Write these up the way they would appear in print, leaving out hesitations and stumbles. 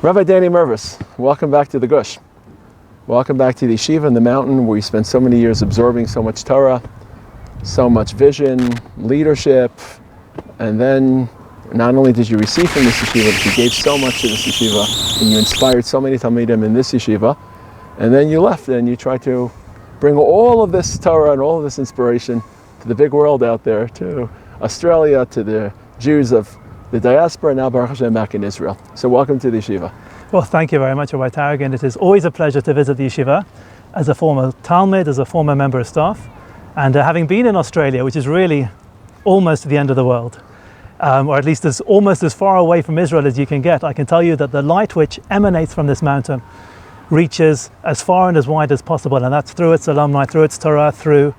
Rabbi Danny Mirvis, welcome back to the Gush. Welcome back to the Yeshiva in the mountain where you spent so many years absorbing so much Torah, so much vision, leadership, and then not only did you receive from this yeshiva, but you gave so much to this yeshiva, and you inspired so many talmidim in this yeshiva, and then you left and you tried to bring all of this Torah and all of this inspiration to the big world out there, to Australia, to the Jews of the Diaspora, now Baruch Hashem back in Israel. So welcome to the yeshiva. Well, thank you very much, Rabbi Taragin. It is always a pleasure to visit the yeshiva as a former talmid, as a former member of staff, and having been in Australia, which is really almost the end of the world, or at least almost as far away from Israel as you can get, I can tell you that the light which emanates from this mountain reaches as far and as wide as possible, and that's through its alumni, through its Torah, through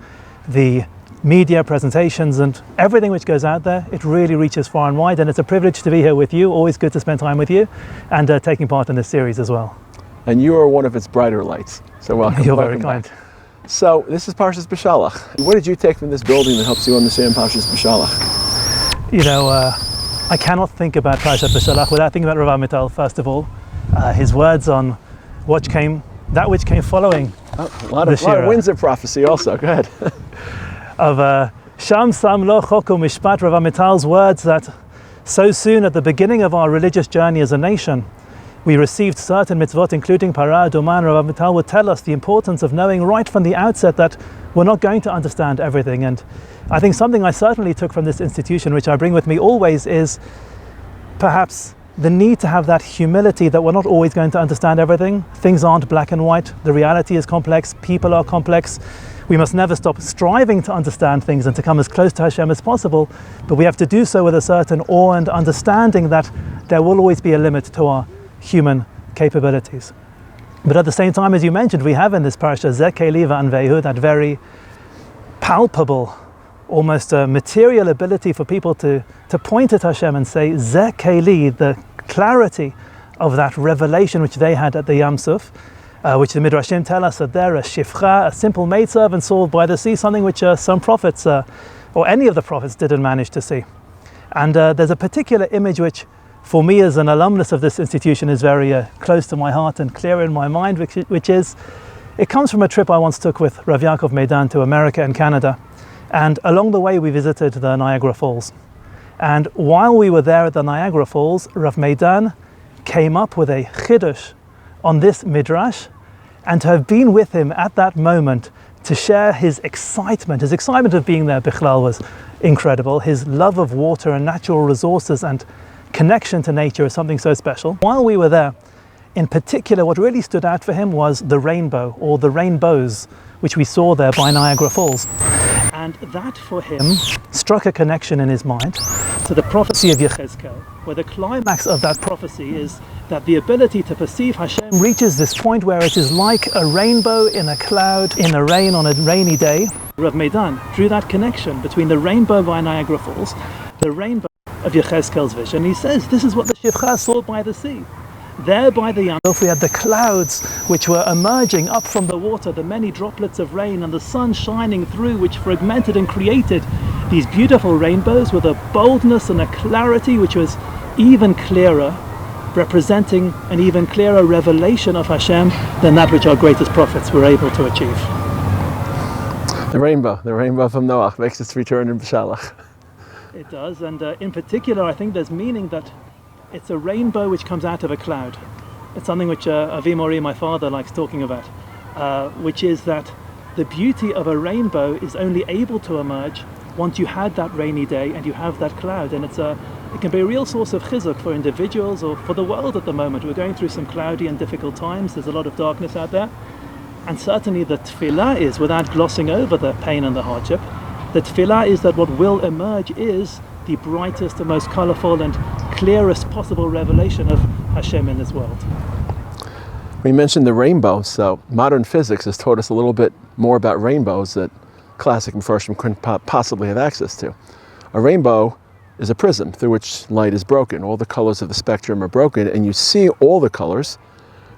the media presentations and everything which goes out there. It really reaches far and wide, and it's a privilege to be here with you. Always good to spend time with you and taking part in this series as well. And you are one of its brighter lights, so welcome. You're welcome very back. kind. So this is Parshas Beshalach. What did you take from this building that helps you understand Parshas Beshalach? You know, I cannot think about Parashat Beshalach without thinking about Rav Amital, first of all. His words on that which came following. A lot of Windsor prophecy also, go ahead. Of Sham Sam Lo Chok Mishpat, Rav Amital's words that so soon at the beginning of our religious journey as a nation, we received certain mitzvot, including Parah Aduman. Rav Amital would tell us the importance of knowing right from the outset that we're not going to understand everything. And I think something I certainly took from this institution, which I bring with me always, is perhaps the need to have that humility that we're not always going to understand everything. Things aren't black and white. The reality is complex. People are complex. We must never stop striving to understand things and to come as close to Hashem as possible, but we have to do so with a certain awe and understanding that there will always be a limit to our human capabilities. But at the same time, as you mentioned, we have in this parasha Zeh Keli V'Anvehu, that very palpable, almost a material ability for people to point at Hashem and say Zeh Keli, the clarity of that revelation which they had at the Yam Suf, which the Midrashim tell us that they're a shifcha, a simple maidservant saw by the sea, something which some prophets, or any of the prophets, didn't manage to see. And there's a particular image which, for me as an alumnus of this institution, is very close to my heart and clear in my mind, which is, it comes from a trip I once took with Rav Yaakov Meidan to America and Canada. And along the way we visited the Niagara Falls. And while we were there at the Niagara Falls, Rav Meidan came up with a chiddush on this midrash, and to have been with him at that moment to share his excitement of being there, Bichlal, was incredible. His love of water and natural resources and connection to nature is something so special. While we were there, in particular, what really stood out for him was the rainbow, or the rainbows, which we saw there by Niagara Falls. And that for him struck a connection in his mind to the prophecy of Yechezkel, where the climax of that prophecy is that the ability to perceive Hashem reaches this point where it is like a rainbow in a cloud, in a rain on a rainy day. Rav Meidan drew that connection between the rainbow by Niagara Falls, the rainbow of Yechezkel's vision. He says this is what the Shifcha saw by the sea. There by the Yam Suf we had the clouds which were emerging up from the water, the many droplets of rain, and the sun shining through, which fragmented and created these beautiful rainbows with a boldness and a clarity which was even clearer, representing an even clearer revelation of Hashem than that which our greatest prophets were able to achieve. The rainbow from Noach makes its return in Beshalach. It does, and in particular I think there's meaning that it's a rainbow which comes out of a cloud. It's something which Avi Mori, my father, likes talking about, which is that the beauty of a rainbow is only able to emerge once you had that rainy day and you have that cloud. And it can be a real source of chizuk for individuals or for the world at the moment. We're going through some cloudy and difficult times. There's a lot of darkness out there. And certainly the tefillah is, without glossing over the pain and the hardship, the tefillah is that what will emerge is the brightest, the most colorful and clearest possible revelation of Hashem in this world. We mentioned the rainbow, so modern physics has taught us a little bit more about rainbows that classic Mepharshim couldn't possibly have access to. A rainbow is a prism through which light is broken. All the colors of the spectrum are broken, and you see all the colors,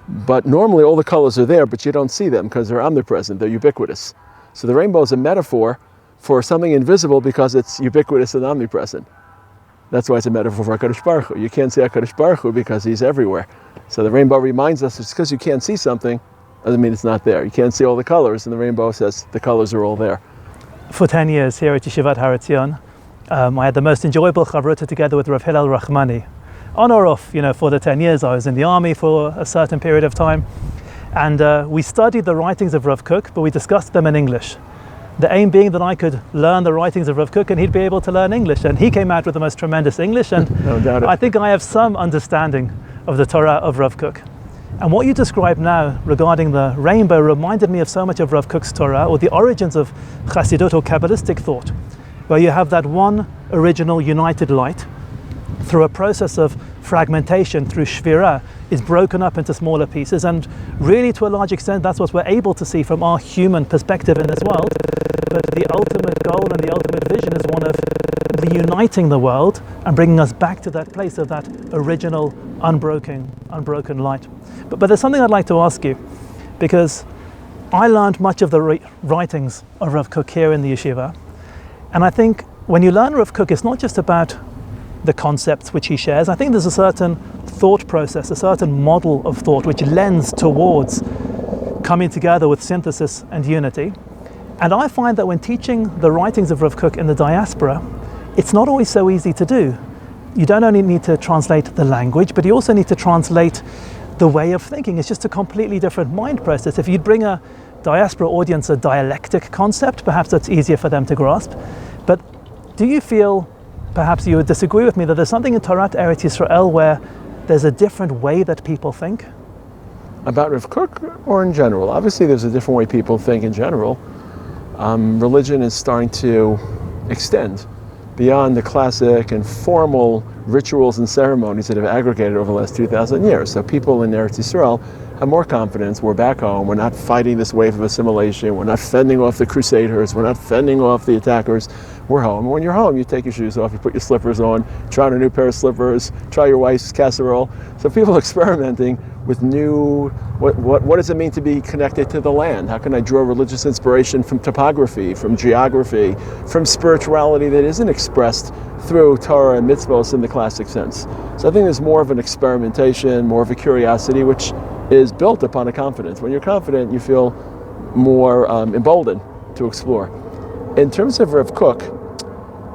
but normally all the colors are there, but you don't see them because they're omnipresent, they're ubiquitous. So the rainbow is a metaphor for something invisible because it's ubiquitous and omnipresent. That's why it's a metaphor for HaKadosh Baruch Hu. You can't see HaKadosh Baruch Hu because he's everywhere. So the rainbow reminds us it's because you can't see something doesn't mean it's not there. You can't see all the colors, and the rainbow says the colors are all there. For 10 years here at Yeshivat Har Etzion, I had the most enjoyable chavruta together with Rav Hillel Rahmani. On or off, for the 10 years I was in the army for a certain period of time, and we studied the writings of Rav Kook, but we discussed them in English. The aim being that I could learn the writings of Rav Kook and he'd be able to learn English, and he came out with the most tremendous English, and No doubt it. I think I have some understanding of the Torah of Rav Kook. And what you described now regarding the rainbow reminded me of so much of Rav Kook's Torah, or the origins of Chassidut or Kabbalistic thought, where you have that one original united light through a process of fragmentation, through shvira, is broken up into smaller pieces, and really to a large extent that's what we're able to see from our human perspective in this world. But the ultimate goal and the ultimate vision is one of reuniting the world and bringing us back to that place of that original unbroken light. But there's something I'd like to ask you, because I learned much of the writings of Rav Kook here in the yeshiva, and I think when you learn Rav Kook, it's not just about the concepts which he shares. I think there's a certain thought process, a certain model of thought which lends towards coming together with synthesis and unity. And I find that when teaching the writings of Rav Kook in the Diaspora, it's not always so easy to do. You don't only need to translate the language, but you also need to translate the way of thinking. It's just a completely different mind process. If you'd bring a Diaspora audience a dialectic concept, perhaps that's easier for them to grasp. But do you feel, perhaps you would disagree with me, that there's something in Torat Eretz Yisrael where there's a different way that people think? About Rav Kook or in general? Obviously there's a different way people think in general. Religion is starting to extend beyond the classic and formal rituals and ceremonies that have aggregated over the last 2,000 years. So people in Eretz Yisrael have more confidence. We're back home. We're not fighting this wave of assimilation. We're not fending off the crusaders. We're not fending off the attackers. We're home. And when you're home, you take your shoes off, you put your slippers on, try on a new pair of slippers, try your wife's casserole. So people are experimenting with new, what does it mean to be connected to the land? How can I draw religious inspiration from topography, from geography, from spirituality that isn't expressed through Torah and mitzvos in the classic sense? So I think there's more of an experimentation, more of a curiosity, which is built upon a confidence. When you're confident, you feel more emboldened to explore. In terms of Rav Kook,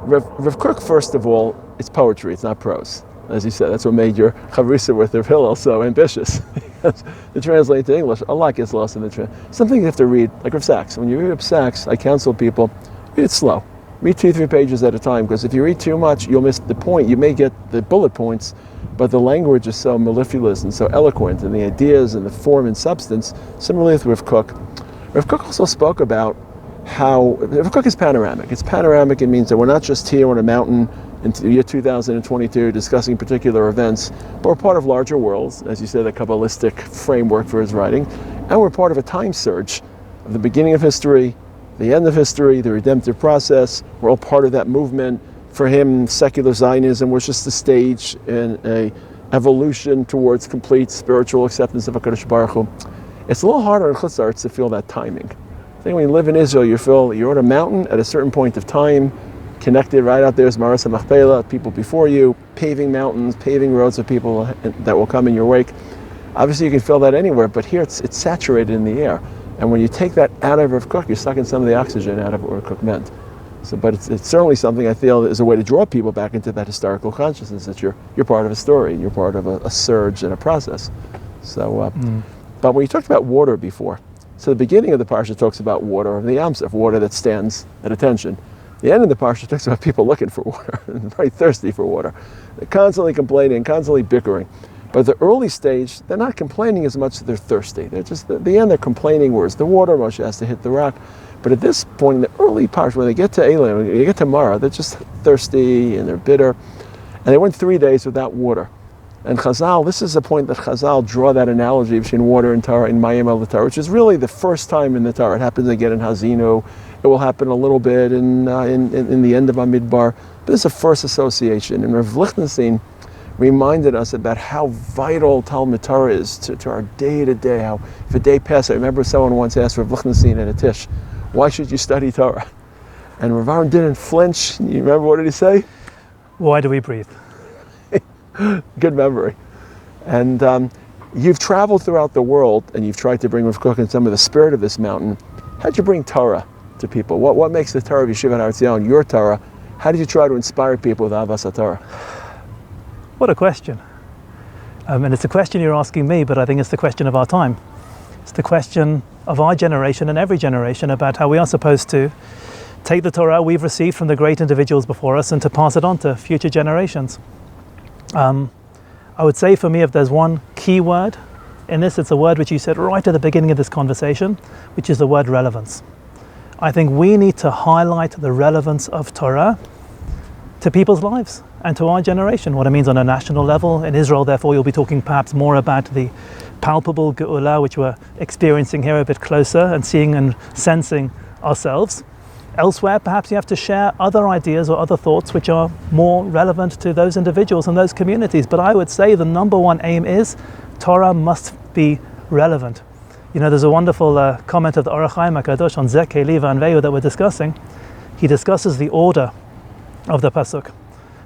Rav Kook, first of all, it's poetry, it's not prose. As you said, that's what made your chavrusa with Rav Hillel so ambitious. To translate to English, a lot gets lost in the translation. Something you have to read, like Rav Sachs. When you read Rav Sachs, I counsel people, read it slow. Read 2-3 pages at a time, because if you read too much, you'll miss the point. You may get the bullet points, but the language is so mellifluous and so eloquent, and the ideas and the form and substance. Similarly with Rav Kook. Rav Kook also spoke about how Rav Kook is panoramic. It's panoramic. It means that we're not just here on a mountain in the year 2022 discussing particular events, but we're part of larger worlds, as you said, a Kabbalistic framework for his writing, and we're part of a time surge of the beginning of history, the end of history, the redemptive process. We're all part of that movement. For him, secular Zionism was just a stage in a evolution towards complete spiritual acceptance of HaKadosh Baruch Hu. It's a little harder in Chutz La'aretz to feel that timing. I think when you live in Israel, you feel you're on a mountain at a certain point of time, connected right out there is Maras HaMachpelah, people before you, paving mountains, paving roads of people that will come in your wake. Obviously you can feel that anywhere, but here it's saturated in the air. And when you take that out of Rav Kook, you're sucking some of the oxygen out of what Rav Kook meant. So, but it's certainly something I feel is a way to draw people back into that historical consciousness, that you're part of a story, you're part of a surge and a process. So, but when you talked about water before, so the beginning of the parsha talks about water, the Yam Suf, water that stands at attention. The end of the parsha talks about people looking for water, and very thirsty for water. They're constantly complaining, constantly bickering. But the early stage, they're not complaining as much as they're thirsty. They're just, at the end, they're complaining, where's the water? Moshe has to hit the rock. But at this point in the early parsha, when they get to Elim, when they get to Mara, they're just thirsty and they're bitter. And they went 3 days without water. And Chazal, this is the point that Chazal draw that analogy between water and Tara in Mayim el Tara, which is really the first time in the Tara. It happens again in Hazinu. It will happen a little bit in the end of Amidbar. But this is a first association. And Rav Lichtenstein reminded us about how vital Talmud Torah is to our day-to-day, how if a day passes. I remember someone once asked Rav Lichtenstein at a tish, why should you study Torah? And Rav Aaron didn't flinch. You remember what did he say? Why do we breathe? Good memory. And you've traveled throughout the world and you've tried to bring with Kook and some of the spirit of this mountain. How'd you bring Torah to people? What makes the Torah of Yeshivat Har Etzion your Torah? How did you try to inspire people with Relevance Torah? What a question. And it's a question you're asking me, but I think it's the question of our time. It's the question of our generation and every generation about how we are supposed to take the Torah we've received from the great individuals before us and to pass it on to future generations. I would say for me, if there's one key word in this, it's a word which you said right at the beginning of this conversation, which is the word relevance. I think we need to highlight the relevance of Torah to people's lives and to our generation, what it means on a national level. In Israel, therefore, you'll be talking perhaps more about the palpable geula, which we're experiencing here a bit closer and seeing and sensing ourselves. Elsewhere, perhaps you have to share other ideas or other thoughts which are more relevant to those individuals and those communities. But I would say the number one aim is Torah must be relevant. You know, there's a wonderful comment of the Orach Chaim HaKadosh on Zeh Keli V'Anveyu that we're discussing. He discusses the order of the pasuk.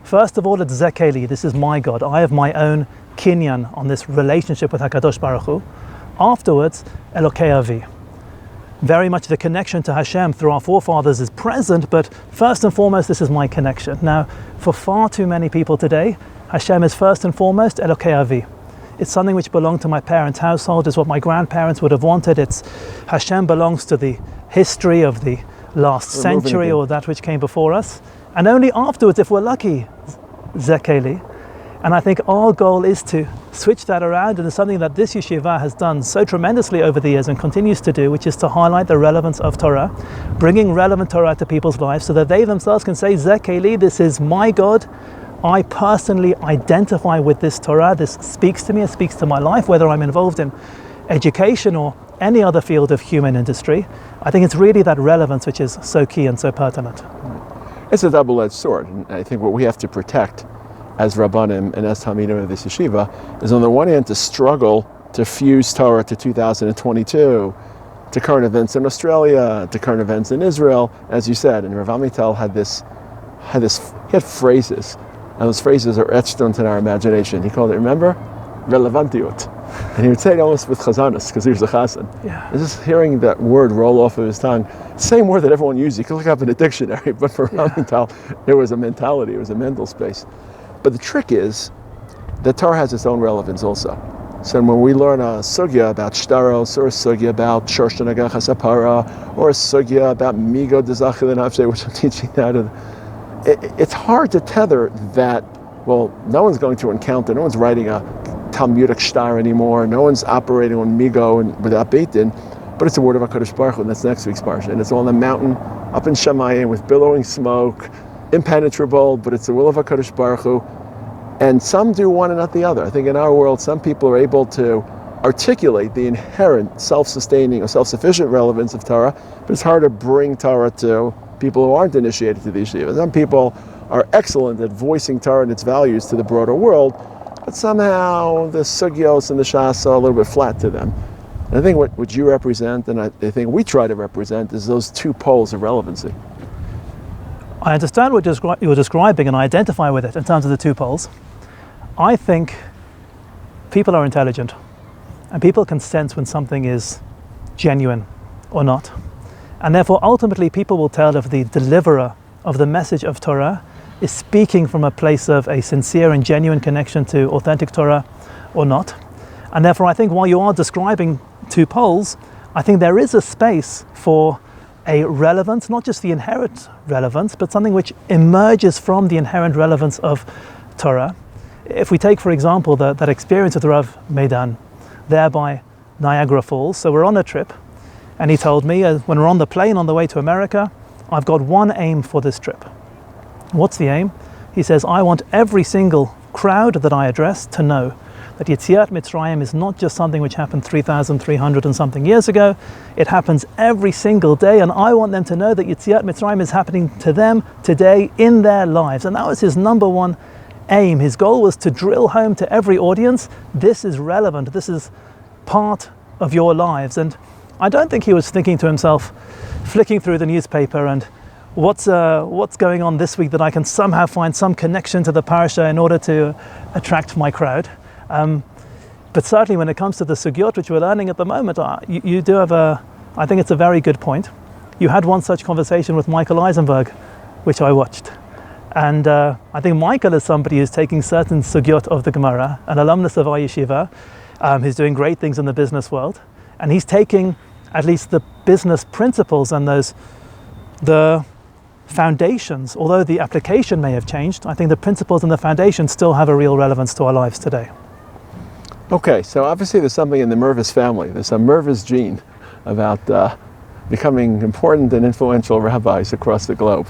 First of all, it's Zeh Keli, this is my God. I have my own kinyan on this relationship with HaKadosh Baruch Hu. Afterwards, Elokei Avi. Very much the connection to Hashem through our forefathers is present, but first and foremost, this is my connection. Now, for far too many people today, Hashem is first and foremost Elokei Avi. It's something which belonged to my parents' household, is what my grandparents would have wanted. It's Hashem belongs to the history of the last century or that which came before us. And only afterwards, if we're lucky, Zeh Keli. And I think our goal is to switch that around, and it's something that this yeshiva has done so tremendously over the years and continues to do, which is to highlight the relevance of Torah, bringing relevant Torah to people's lives so that they themselves can say, Zeh Keli, this is my God. I personally identify with this Torah. This speaks to me, it speaks to my life, whether I'm involved in education or any other field of human industry. I think it's really that relevance which is so key and so pertinent. It's a double-edged sword. And I think what we have to protect as Rabbanim and as talmidim of this yeshiva is on the one hand to struggle to fuse Torah to 2022, to current events in Australia, to current events in Israel, as you said. And Rav Amital he had phrases, and those phrases are etched into our imagination. He called it, remember, relevantiut. And he would say it almost with chazanas, because he was a chazan. Yeah. And just hearing that word roll off of his tongue, same word that everyone used, you could look up in a dictionary, but for Rav Amital, there was a mentality, it was a mental space. But the trick is that Torah has its own relevance also. So when we learn a sugya about shtaros, or a sugya about shorshan agachas apara, or a sugya about migo dezachil and nafshe, which I'm teaching now, it's hard to tether that, well, no one's going to encounter, no one's writing a Talmudic shtar anymore, no one's operating on migo and without beit din, but it's the word of HaKadosh Baruch Hu, and that's next week's parsha. And it's on the mountain up in Shamayim with billowing smoke, impenetrable, but it's the will of HaKadosh Baruch Hu. And some do one and not the other. I think in our world, some people are able to articulate the inherent self-sustaining or self-sufficient relevance of Torah, but it's hard to bring Torah to people who aren't initiated to the yeshiva. Some people are excellent at voicing Torah and its values to the broader world, but somehow the sugyos and the shas are a little bit flat to them. And I think what you represent, and I think we try to represent, is those two poles of relevancy. I understand what you're describing and I identify with it in terms of the two poles. I think people are intelligent and people can sense when something is genuine or not. And therefore, ultimately, people will tell if the deliverer of the message of Torah is speaking from a place of a sincere and genuine connection to authentic Torah or not. And therefore, I think while you are describing two poles, I think there is a space for a relevance, not just the inherent relevance, but something which emerges from the inherent relevance of Torah. If we take, for example, that experience with Rav Meidan, there by Niagara Falls. So we're on a trip, and he told me, when we're on the plane on the way to America, I've got one aim for this trip. What's the aim? He says, I want every single crowd that I address to know that Yetziat Mitzrayim is not just something which happened 3,300 and something years ago. It happens every single day, and I want them to know that Yetziat Mitzrayim is happening to them today in their lives. And that was his number one aim. His goal was to drill home to every audience, this is relevant, this is part of your lives. And I don't think he was thinking to himself, flicking through the newspaper and what's going on this week that I can somehow find some connection to the parasha in order to attract my crowd. But certainly when it comes to the sugyot, which we're learning at the moment, you do have I think it's a very good point. You had one such conversation with Michael Eisenberg, which I watched. And I think Michael is somebody who's taking certain sugyot of the Gemara, an alumnus of our yeshiva, who's doing great things in the business world. And he's taking at least the business principles and the foundations, although the application may have changed, I think the principles and the foundations still have a real relevance to our lives today. Okay, so obviously there's something in the Mirvis family. There's a Mirvis gene about becoming important and influential rabbis across the globe.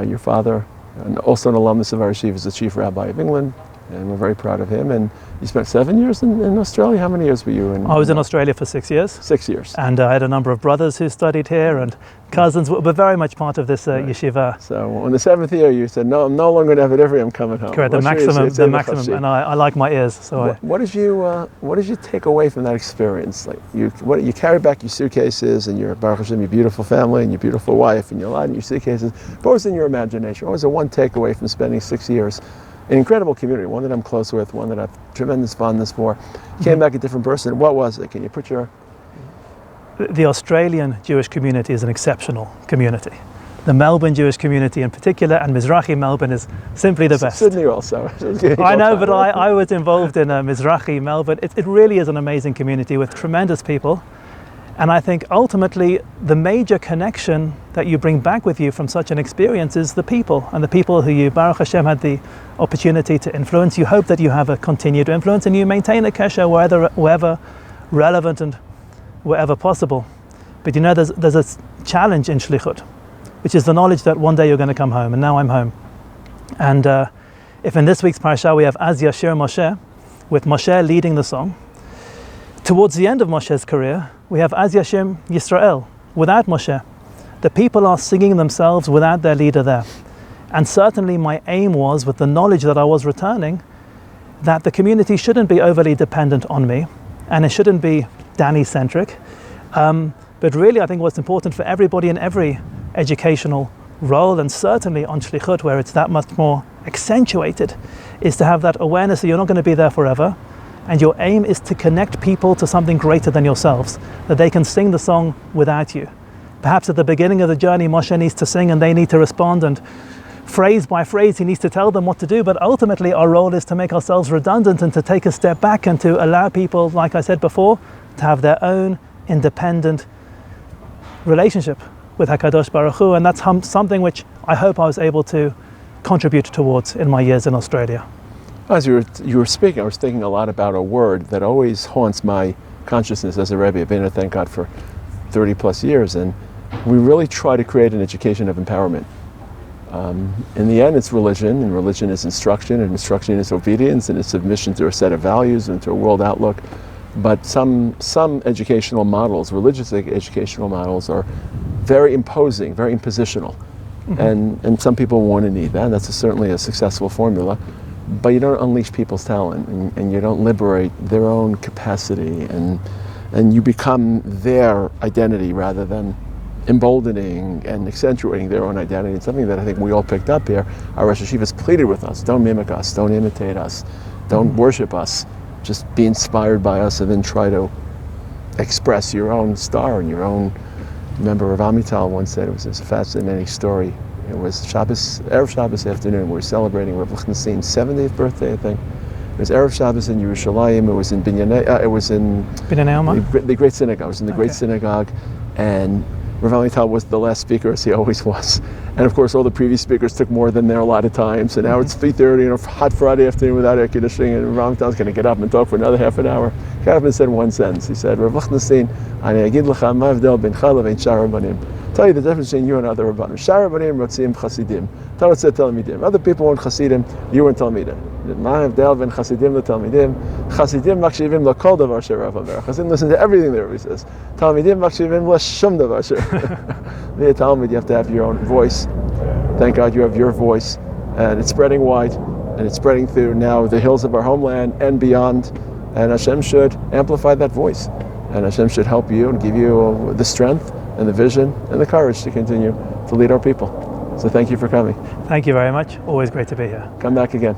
Your father, and also an alumnus of our yeshiva, is the chief rabbi of England, and we're very proud of him. And you spent 7 years in Australia. How many years were you in? I was in Australia for 6 years. 6 years. And I had a number of brothers who studied here, and cousins were very much part of this yeshiva. So in the 7th year, you said, "No, I'm no longer going to have it. I'm coming home." Correct, the maximum, and I like my ears. So what did you take away from that experience? Like you carried back your suitcases and your Baruch Hashem, your beautiful family and your beautiful wife and your lot and your suitcases. What was in your imagination? What was the one takeaway from spending 6 years? An incredible community, one that I'm close with, one that I have tremendous fondness for. Came back a different person. What was it? Can you put your... The Australian Jewish community is an exceptional community. The Melbourne Jewish community in particular, and Mizrachi Melbourne, is simply the best. Sydney also. I know, but I was involved in Mizrachi Melbourne. It really is an amazing community with tremendous people. And I think ultimately the major connection that you bring back with you from such an experience is the people, and the people who you, Baruch Hashem, had the opportunity to influence. You hope that you have a continued influence and you maintain a kesher wherever relevant and wherever possible. But you know, there's a challenge in shlichut, which is the knowledge that one day you're going to come home, and now I'm home. And if in this week's parasha we have Az Yashir Moshe, with Moshe leading the song, towards the end of Moshe's career, we have Az Yashim Yisrael, without Moshe. The people are singing themselves without their leader there. And certainly my aim was, with the knowledge that I was returning, that the community shouldn't be overly dependent on me, and it shouldn't be Danny-centric. But really, I think what's important for everybody in every educational role, and certainly on shlichut, where it's that much more accentuated, is to have that awareness that you're not going to be there forever. And your aim is to connect people to something greater than yourselves, that they can sing the song without you. Perhaps at the beginning of the journey, Moshe needs to sing and they need to respond, and phrase by phrase he needs to tell them what to do. But ultimately our role is to make ourselves redundant and to take a step back and to allow people, like I said before, to have their own independent relationship with HaKadosh Baruch Hu. And that's something which I hope I was able to contribute towards in my years in Australia. As you were speaking, I was thinking a lot about a word that always haunts my consciousness as a Rebbe. I've been here, thank God, for 30 plus years, and we really try to create an education of empowerment. In the end, it's religion, and religion is instruction, and instruction is obedience, and it's submission to a set of values and to a world outlook. But some educational models, religious educational models, are very imposing, very impositional. Mm-hmm. And some people want to need that, and that's certainly a successful formula. But you don't unleash people's talent, and you don't liberate their own capacity, and you become their identity rather than emboldening and accentuating their own identity. It's something that I think we all picked up here. Our Rosh Yeshivas pleaded with us: don't mimic us, don't imitate us, don't worship us, just be inspired by us, and then try to express your own star and your own. Remember, Rav Amital once said, it was a fascinating story. It was Erev Shabbos afternoon. We were celebrating Rav Lichtenstein's 70th birthday, I think. It was Erev Shabbos in Yerushalayim. It was in Bnei Akiva, the great synagogue. It was in the great synagogue, and Rav Amital was the last speaker, as he always was. And of course, all the previous speakers took more than their allotted time. So now it's 3:30 on a hot Friday afternoon without air conditioning, and Rav Amital's going to get up and talk for another half an hour. He got up and said one sentence. He said, Rav Lichtenstein, Ani agid lecha ma havdel ben chalav ein shar rabbanim. Tell you the difference between you and other rabbanim. Shar rabbanim rotzim chasidim. Torat said talmidim. Other people want chasidim. You want talmidim. Ma havdel ben chasidim letalmidim. Chasidim makshivim lekol davar sherav amer. Chasidim listen to everything the Rebbe says. Talmidim makshivim l'shum davar sherav. Be a talmid, you have to have your own voice. Thank God you have your voice, and it's spreading wide, and it's spreading through now the hills of our homeland and beyond. And Hashem should amplify that voice, and Hashem should help you and give you the strength and the vision and the courage to continue to lead our people. So thank you for coming. Thank you very much. Always great to be here. Come back again.